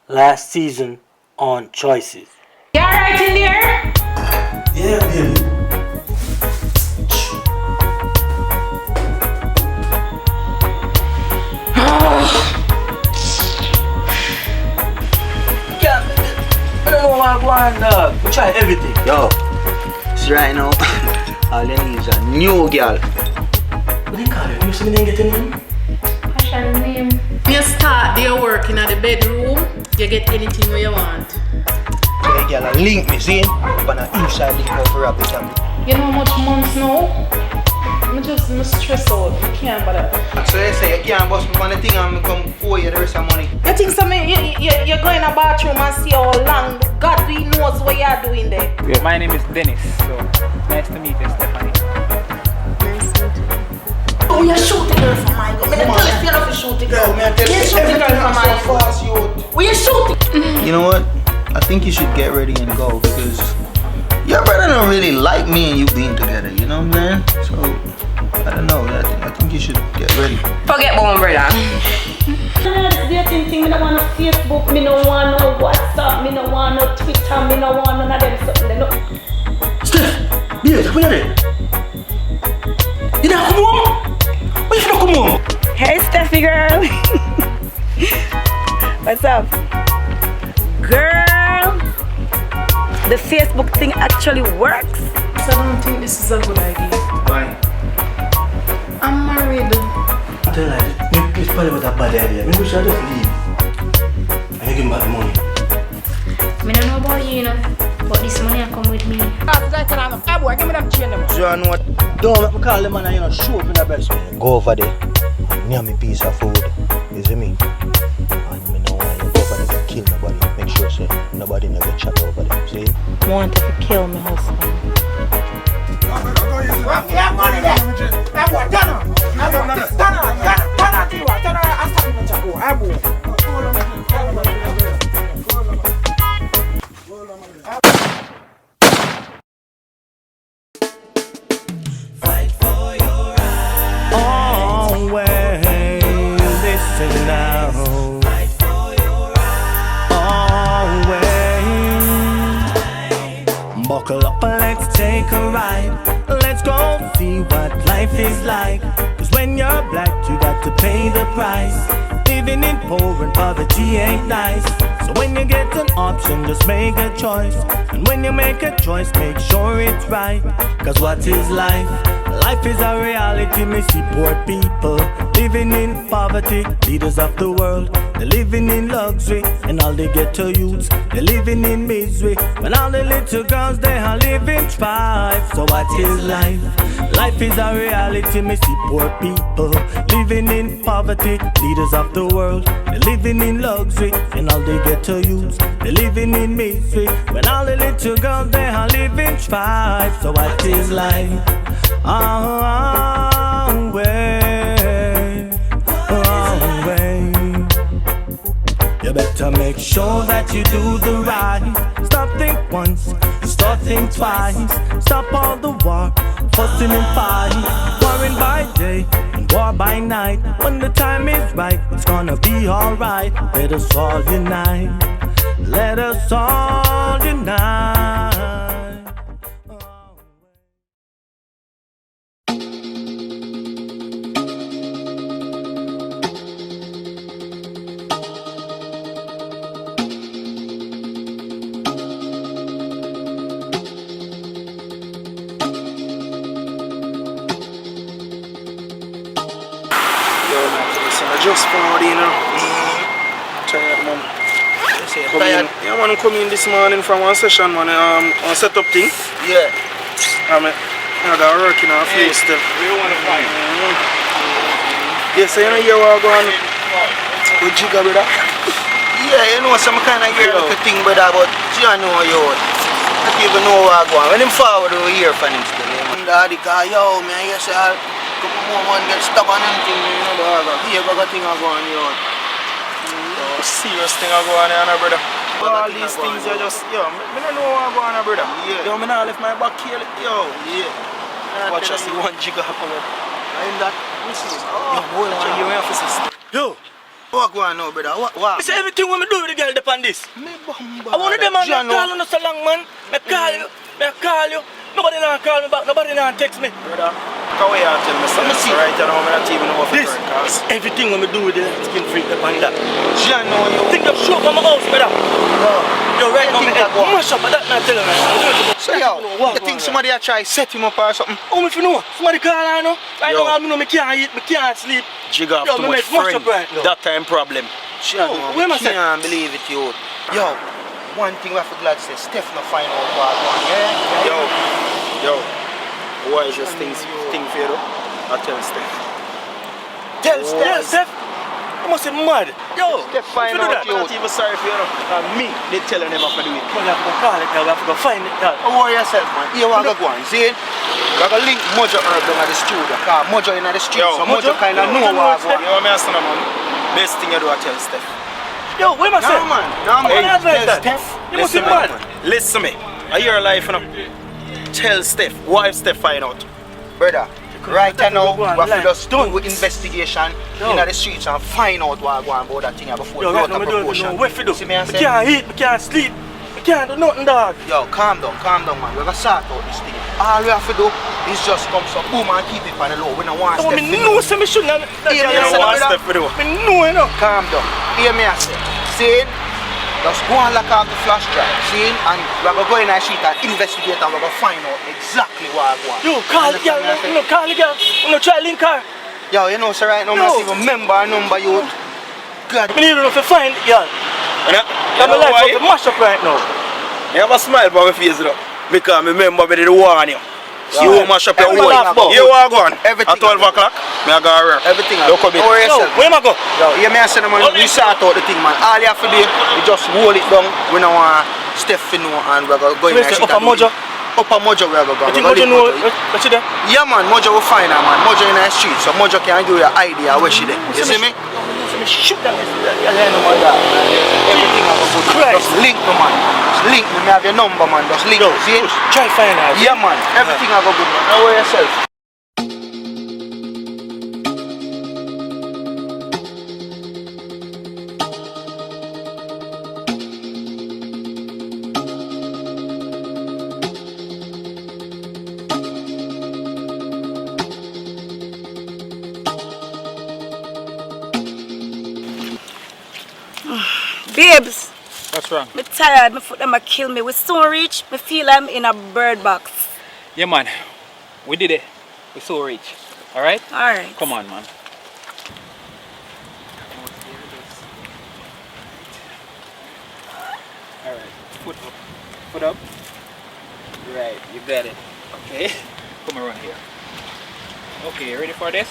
last season on Choices. You alright in there? Yeah, baby. I don't know what I'm going, dog. We try everything. Yo, see right now, all you need is a new girl. What do you call it? You see me didn't get in? What's your name? You start your work in the bedroom, you get anything you want. Hey girl, link me, see? But an inside link over wrap the camera. You know how much months now? I'm stressed out. I can't bother. So you say you can't bust me on the thing and I come for you the rest of money. You think so you go in a bathroom and see how long God we knows what you're doing there. Yeah. My name is Dennis, so nice to meet you, Stephanie. Oh, you're shooting girl for my God. I'm tell you not to shoot the girl. You're shooting girl for my God. Well, you're shooting. You know what? I think you should get ready and go because your brother don't really like me and you being together, you know what I'm saying? So, I don't know. I think you should get ready. Forget about my brother. This dating thing, me no want no Facebook, me no want no WhatsApp, me no want no Twitter, me no want none of them something. No. Steph, babe, where are they? You don't come home? Why you not come home? Hey, Steffi girl. What's up? Girl, the Facebook thing actually works. I don't think this is a good idea. Why? I'm married. I'm telling you, it's probably not a bad idea. Maybe we should just leave. And you give me back the money. I don't know about you, but this money will come with me. So you know what? Don't make me call them man and you know show up in the best way. Go over there and near me piece of food. You see me? And me know why you go over there to kill nobody. Make sure say nobody never chat over there. See? Want to kill my husband. Fight for your right. Always listen now. Fight for your right. Always buckle up and let's take a ride. Let's go see what life is like. Cause when you're black, you got to pay the price. Living in poor and poverty ain't nice. So when you get an option, just make a choice. And when you make a choice, make sure it's right. Cause what is life? Life is a reality. Me see poor people living in poverty. Leaders of the world, they're living in luxury. And all the ghetto youths, they're living in misery. When all the little girls, they are living strife. So what is life? Life is a reality. Me see poor people living in poverty. Leaders of the world, they're living in luxury. And all the ghetto youths, they're living in misery. When all the little girls, they are living strife. So what is life? Way. You better make sure that you do the right. Stop think once, start think twice. Stop all the war, fussing and fighting. Warring by day and war by night. When the time is right, it's gonna be alright. Let us all unite. Let us all unite. Just found you know. Tired man. Tired? Yeah man, I'm coming this morning from one session man, on setup thing. Yeah. I got working on a few stuff. We want to fight. Yeah, so you know here what I go on with Jigga brother? Yeah, you know some kind of hear like a thing brother, but you know you not even know what I go on. When him forward over here for him still. And the guy, yo man, you say couple more man get stuck on them thing, you know dog. Here got a thing I go on yo. Serious thing I go on here, brother. All these things are just, yo, I don't know what I go on here, brother. Yeah. Yo, I left my back here, yo. Yeah. Watch us see 1 Jigga happen. I'm that. Yo, hold on, you have to see. Yo, What go on now, brother? What? I say everything when me do with the girl depend this. Me bumba. I want them man, I call you so long, man. I call you. Nobody now call me back, nobody now text me. Brother, come away and tell me something. Right now, I'm not even know what This, to cause. everything when me do with the skin freak depend that. Jah know you. Think of show from my house, brother. Yo, right now, me head mash up, but that not telling me. So yo, you think somebody a try set him up or something? Oh, me if you know, somebody call I know. Right now, I know me can't eat, me can't sleep. Jig off Yo, too me much make mash friend. up right now. That time problem. Jah know, where am I I can't believe it, yo. Yo, one thing we have to glad say, Steph no find out what going on, yeah? Yo, why is this thing for you though? I tell Steph. Tell Steph. Yeah, Steph. You must be mad. Yo, Steph find if you do out that, you. I'm not even sorry for you know. And me, they tell you never to do it. we have to go call it, we have to go find it. Dad. Don't worry yourself, man. Here we go on, see? We go link Mojo Herb down at the studio. Cause Mojo in the street, so Mojo kind of know what going on. You want me to say, man? Best thing you do, I tell Steph. Yo, where am I saying? No, man. No, man. Hey, Tell that. Steph. You must be mad. Listen me. Are you alive, you know? Tell Steph. Why if Steph find out? Brother, right now, we have to just do investigation in the streets and find out what going on about that thing before Yo, it right go now, to me don't proportion. know what to do. See me I We say? can't eat, we can't sleep, we can't do nothing, dog. Yo, calm down, man. We're gonna sort out this thing. All we have to do is just come some boom and keep it on the low. We don't want Oh, Steph me to know, say me shouldn't have. Yeah, me know want Steph Steph to do. Me know, you know. Calm down. Hear me I say. See? Just go and lock off the flash drive. See? And we're gonna go in the street and investigate and we're gonna find out exactly what I want. Yo, call the girl, no, call the girl. No, try link her. Yo, you know, so right now, Yo. I don't even remember her number, you. God. Me need to know if you find the girl. I'm know alive, why? but mash up right now. You have a smile on my face, though. Because I remember me did warn you. You Yo, mash up your everything whole. I go. You are going. Everything At 12 o'clock, me I go around. Everything I Look go. a bit. Don't worry yourself. Where am I go? Yo, hear me I say, man, we sort out the thing, man. All you have to do, you just hold it down. We don't want Steph to know and we're going to go in Where's the the street. upper Mojo? Upper Mojo, we're going to go. You think Mojo know what you there? Yeah, man, Mojo will find her, man. Mojo in the street, so Mojo can give you an idea where she there. You see me? Shoot that. Everything I go good. Christ. Just link me, man. Just link me. Me have your number, man. Just link Yo, me. See? try find her. Yeah, man. Everything I go good, man. Don't worry yourself. Babes, What's wrong? me tired, my foot them a kill me. We soon reach, me feel I'm in a bird box. Yeah, man. We did it. We so rich. Alright? Alright. Come on, man. Alright. Foot up. Foot up. Right. You got it. Okay. Come around here. Okay, you ready for this?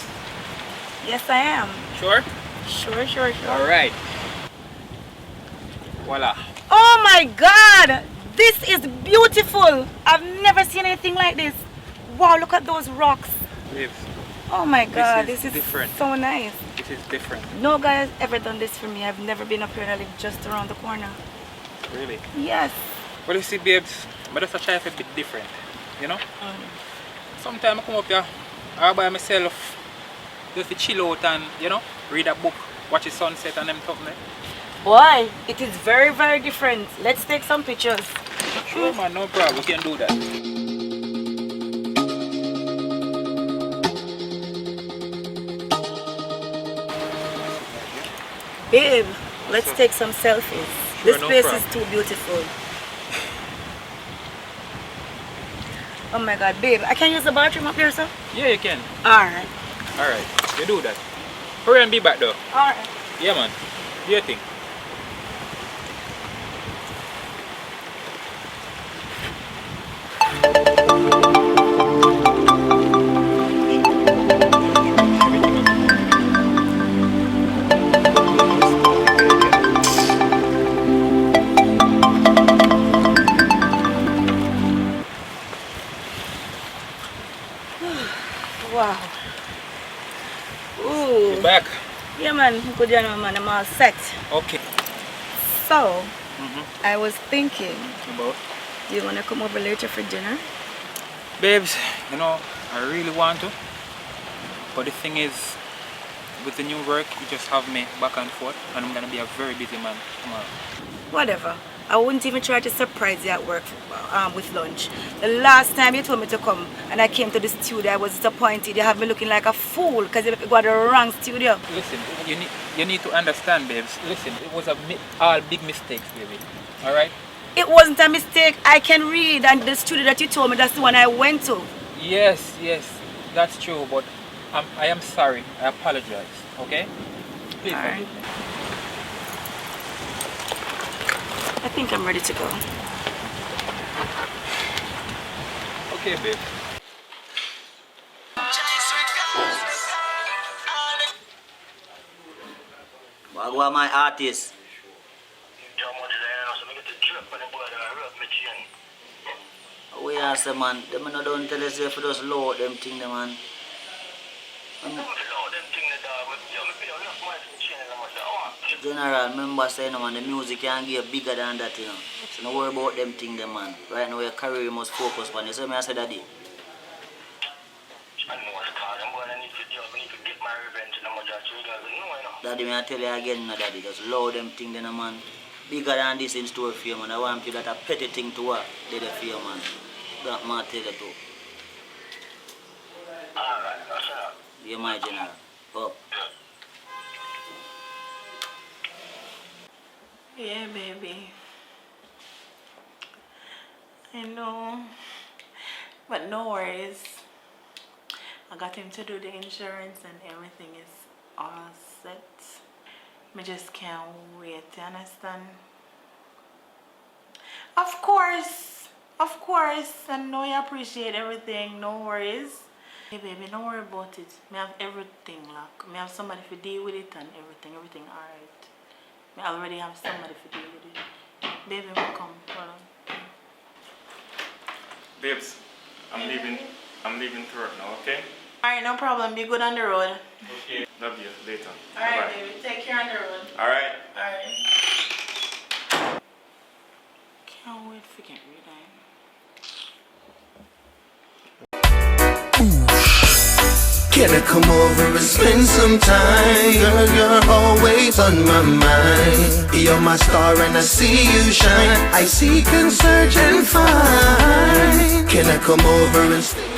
Yes, I am. Sure? Sure. Alright. Voila. Oh my God! This is beautiful. I've never seen anything like this. Wow, look at those rocks. Babes, Oh my God, is this is different. so nice. this is different. No guy has ever done this for me. I've never been up here and I live just around the corner. Really. Yes. Well, you see, babes, but that's a try a bit different. You know? Sometimes I come up here all by myself, just to chill out and, you know, read a book, watch the sunset and them something. Boy, it is very, very different. Let's take some pictures. Sure, man, no problem. We can do that. Babe, let's take some selfies. Sure, This no place problem. is too beautiful. Oh my God, babe, I can use the bathroom up here, sir? Yeah, you can. Alright. Alright, you do that. Hurry and be back though. Alright. Yeah, man. Do your thing. Wow. Ooh. You back? Yeah, man. Good job, man. I'm all set. Okay. So, I was thinking, About? do you want to come over later for dinner? Babes, you know, I really want to. But the thing is, with the new work, you just have me back and forth, and I'm gonna be a very busy man tomorrow. Whatever. I wouldn't even try to surprise you at work with lunch. The last time you told me to come and I came to the studio, I was disappointed. You have me looking like a fool because you got the wrong studio. Listen, you need to understand, babes. Listen, it was all big mistakes, baby. All right? It wasn't a mistake. I can read, and the studio that you told me, that's the one I went to. Yes, that's true, but I am sorry. I apologize, okay? Please forgive me. I think I'm ready to go. Okay, babe. Wagwa my artist. We ask them, man. Them no don't tell us if just load them thing, man. General, remember saying, man, the music can get bigger than that, you know. So don't worry about them thing, man. Right now, your career must focus on. You see me, I said, Daddy. Daddy, me I tell you again, no, Daddy, just load them thing, man. Bigger than this in store for you, man. I want you that a petty thing to work. They the for you, man. That man tell you too. Alright, that's enough. You're my general. Up. Yeah, baby. I know. But no worries. I got him to do the insurance and everything is all set. I just can't wait, you understand? Of course. I know you appreciate everything. No worries. Hey baby, don't worry about it. I have everything, like I have somebody to deal with it and everything alright. I already have somebody to deal with it. Baby, welcome. Hold on. Babes, I'm leaving to work now, okay? Alright, no problem. Be good on the road. Okay. Love you. Later. Alright, Bye. baby. Take care on the road. Alright. Alright. Can't wait for get rid of him. Can I come over and spend some time? Girl, you're always on my mind. You're my star and I see you shine. I seek and search and find. Can I come over and stay?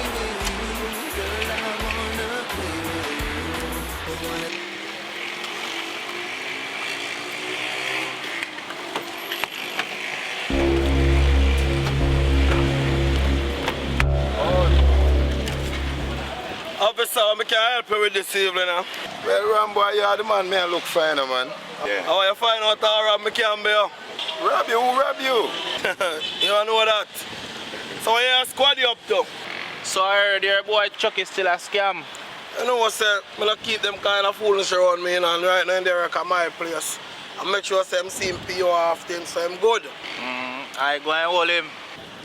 Officer, I can't help you with this evening now. Well, Rambo, you are the man, me I look fine, man. Yeah. How you find out how rob me can be? Rob you? Who rob you? You don't know that. So what you squad you up to? So I heard your boy Chuck is still a scam. You know what, sir? I don't keep them kind of foolish around me, you know, and right now they work at my place. I make sure I'm seeing PO often, so I'm good. I go and hold him.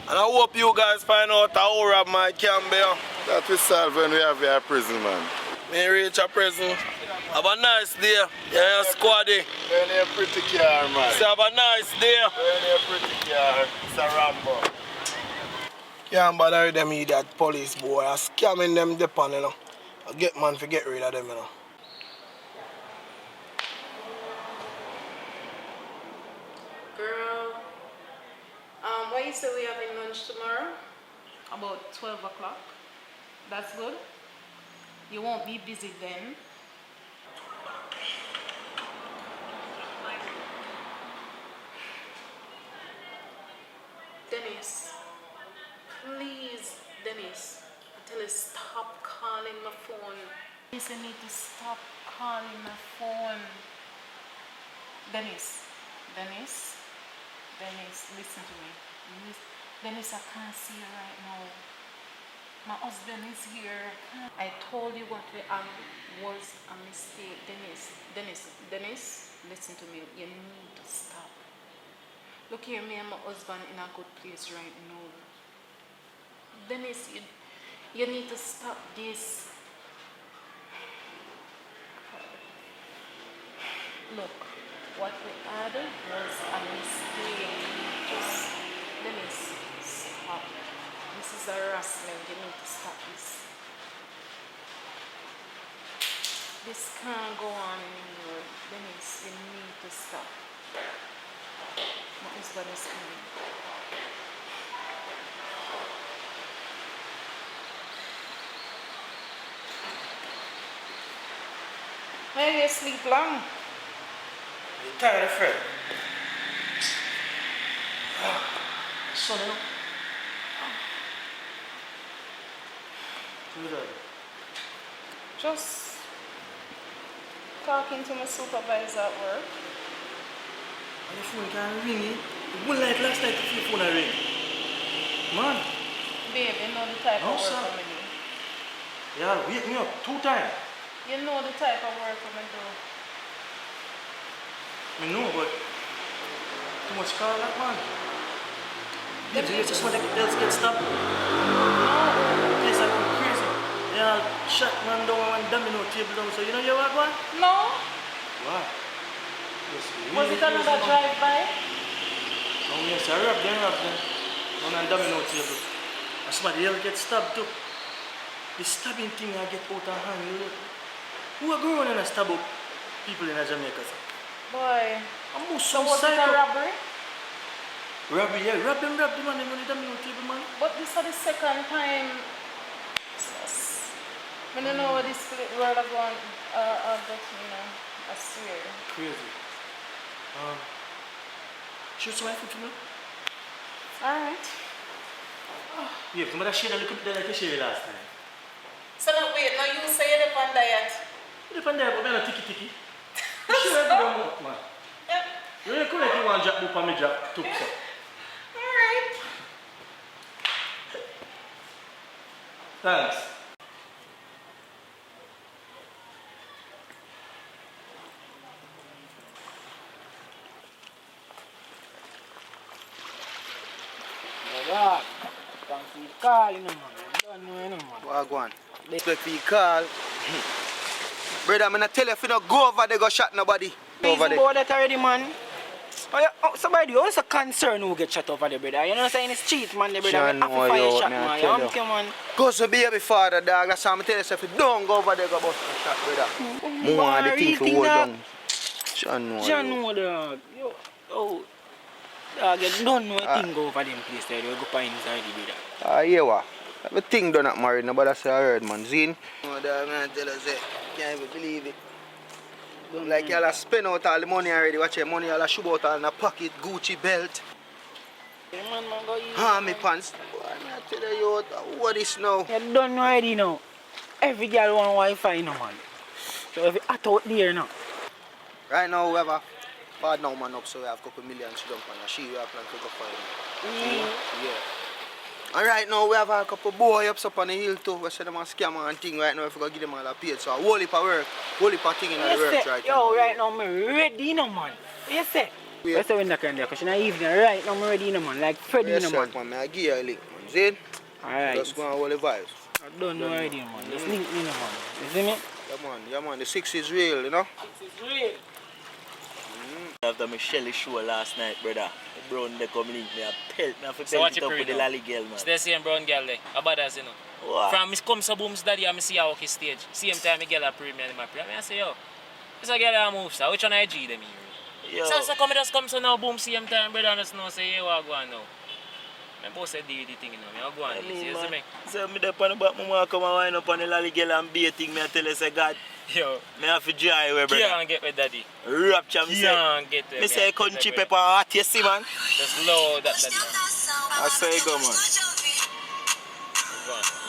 And I hope you guys find out how rob my can be. That we solve when we have your prison, man. Me reach a prison. Have a nice day. Yeah, squaddy. Very pretty car, man. Say have a nice day. Very pretty car. It's a Rambo. Can't bother with them idiot police boy. I'm scamming them depon, you know. I get man to get rid of them, you know. Girl, what you say we having lunch tomorrow? About 12 o'clock. That's good. You won't be busy then. Dennis, please, Dennis, I tell you stop calling my phone. Dennis, I need to stop calling my phone. Dennis, listen to me. Dennis, I can't see you right now. My husband is here. I told you what was a mistake. Dennis, listen to me. You need to stop. Look here, me and my husband in a good place right now. Dennis, you need to stop this. Look, what we had was a mistake. Just, Dennis, stop. This is harassment. You need to stop this. This can't go on anymore. Dennis, you need to stop. My husband is coming. Hey, you sleep long. You tired of Fred? Son, you know? Who's that? Just talking to my supervisor at work. And your phone can't ring it. One night last night if your phone ring. Man. Babe, you know the type No, of work sir. I'm do. Yeah, wake me up 2 times. You know the type of work I'm do. I know, but too much call that man. Did you just want to get stopped? Yes, I go crazy. Yeah, shot man down one domino table down. So you know you what one? No. Why? Yes, Was it another drive-by? Oh yes, I robbed them. On a domino table. And somebody else get stabbed too. The stabbing thing I get out of hand. You know? Who are going and stab up people in Jamaica? Sir? Boy. I'm So was it a robbery? Robbery, yeah. Rob them man. They money domino table, man. But this is the second time. I don't know what this world of one of that, you know. I swear. Crazy. Shoot some food for me? Alright. Yeah, but I shared a little bit like I shared last time. So now wait, now you say you're on diet. You depend there, but I'm not tiki. You share a good amount, man. You really cool like you want to drop book on me drop took so. Alright. Thanks. God, thanks for your call, you know, man. Don't know, you know, man. What go on? Respect for your call. Brother, I'm not tell you if you don't go over there, go shot nobody. Over there. About that already, man. Oh, yeah. Oh, somebody, what's a concern who get shot over there, brother? You know what I'm saying? It's cheat, man, brother. I have to fire shot, man. You know, man. Go to baby father, dog. That's how I'm telling you, if you don't go over there, go bust a shot, brother. More of the thing to hold down. John know, dog. Yo, oh. Dog, you don't know a thing go over them place there. You go find inside the brother. Yeah, what? Everything done not married, nobody say I heard, man. Zine. Oh, dog, man, tell us that. Can't even believe it. Like y'all spend out all the money already. Watch your money, y'all shoot out all in a pocket, Gucci belt. Yeah, man, go easy. Army pants. Boy, I tell you what is now. You don't know already now. Every girl want Wi-Fi now, man. So if you hot out there now. Right now, we have a bad now man up, so we have a couple million to dump on her. She we have plan to go for him. Yeah. And right now we have a couple boy up on the hill too. We say them a scammer and thing right now if we go give them all a paid. So a whole heap of work, whole heap of thing in the works right now. Yo, right now I'm ready now, man. You say? Yeah. I say when I can do, because in the evening, right now I'm ready now, man. Like Freddy now, man. I give you a link, man. See? Alright. Just go and hold the vibes. I don't know already, man. Just link me now, man. You see me? Yeah, man. The 6 is real, you know? 6 is real. After my Shelly show last night, brother, the brown they come link me, I pelt me, I So pelt what it you up with the lally girl, man. It's the same brown girl there, about as you know. What? From me come so boom's daddy and me see her walk his stage. Same time me girl a pray me and my pray. I say yo, this a girl that moves, so which one I G them here? Yo. So come just come so now boom same time brother and just know say yo what go on now. My boss said do the thing you know, me I go on this, you see me? So me there on the back, my come and wind up on the lally girl and baiting me and tell her say God. Yo. Me have to dry away, brother. Can't get with daddy. Rapture, me say. Can't get with me say country pepper hot, you see, man. Just load that daddy. I say go, man.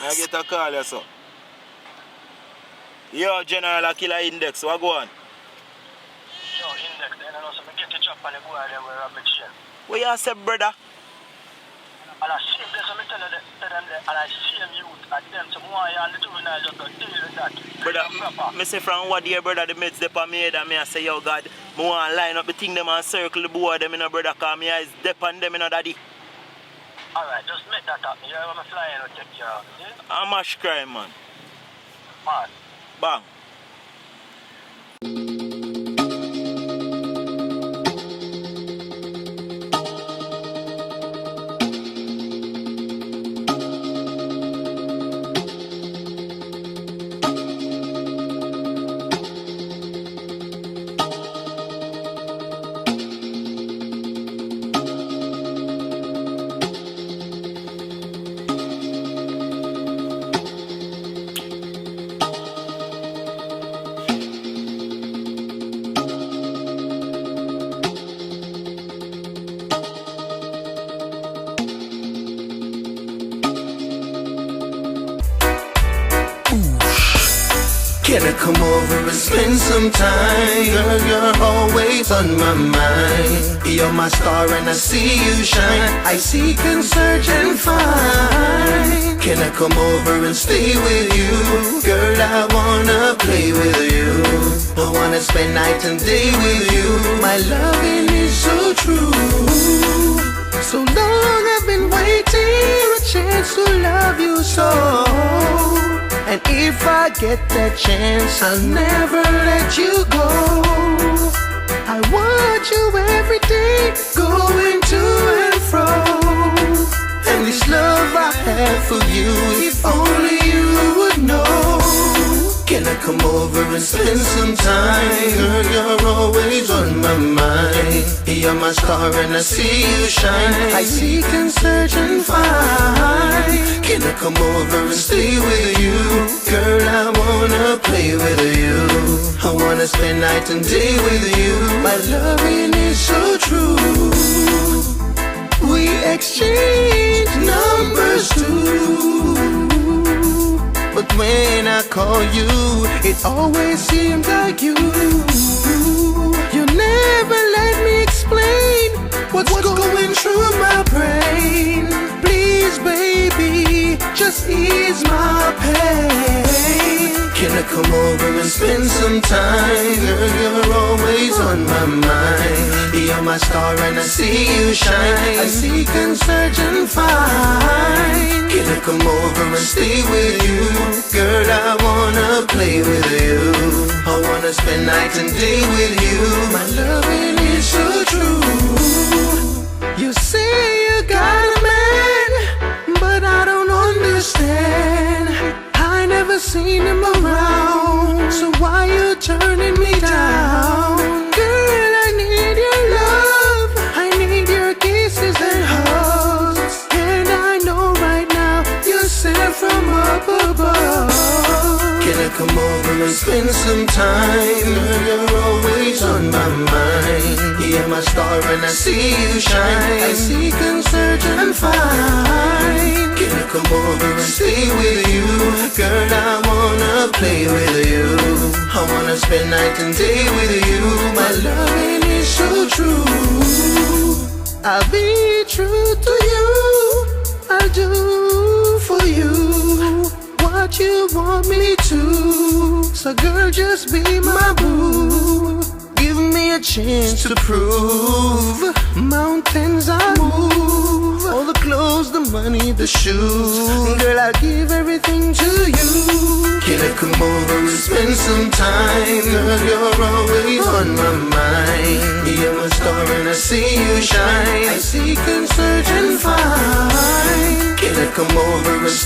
I get a call, you so. Yo, General, I kill a index. What go on? Yo, index, then I know some get the job on the boy there with Robert Shell. What you say, brother? And I see them, so I tell them that, and I see them youth at them, so more and the juvenile just got deal with that. Brother, me say from what year, brother, the meds dep on me head and me I say, yo, God, me want line up the thing them and circle the boy them, you know, brother, cause me eyes dep on them, you know, daddy. Alright, just make that happen. You know, I'm flying to take care of it. I'm mash crime, man. Man. Bang. Can I come over and spend some time? Girl, you're always on my mind. You're my star and I see you shine. I seek and search and find. Can I come over and stay with you? Girl, I wanna play with you. I wanna spend night and day with you. My loving is so true. So long I've been waiting a chance to love you so. And if I get that chance, I'll never let you go. I want you every day, going to and fro. And this love I have for you, if only you would know. Can I come over and spend some time? Girl, you're always on my mind. You're my star and I see you shine. I seek and search and find. Can I come over and stay with you? Girl, I wanna play with you. I wanna spend night and day with you. My loving is so true. We exchange numbers too. But when I call you, it always seems like you. You never let me explain what's going through my brain. Please, baby, just ease my pain. Can I come over and spend some time? Girl, you're always on my mind. You're my star and I see you shine. I seek and search and find. Can I come over and stay with you? Girl, I wanna play with you. I wanna spend night and day with you. My loving is so true. You say you got a man, but I don't understand. I never seen him around, so why you turning me down? Girl, I need your love, I need your kisses and hugs. And I know right now you're sent from up above. Can I come over and spend some time? Girl, you're always on my mind. You're my star and I see you shine. I seek and search and find. Can I come over and stay with you? Girl, I wanna play with you. I wanna spend night and day with you. My loving is so true. I'll be true to you. I'll do for you what you want me to. So girl, just be my boo. Give me a chance to prove. Mountains I move. All the clothes, the money, the shoes. Girl, I'll give everything to you. Can I come over and spend some time? Girl, you're always on my mind. You're my star and I see you shine. I seek and search and find. Can I come over and stay?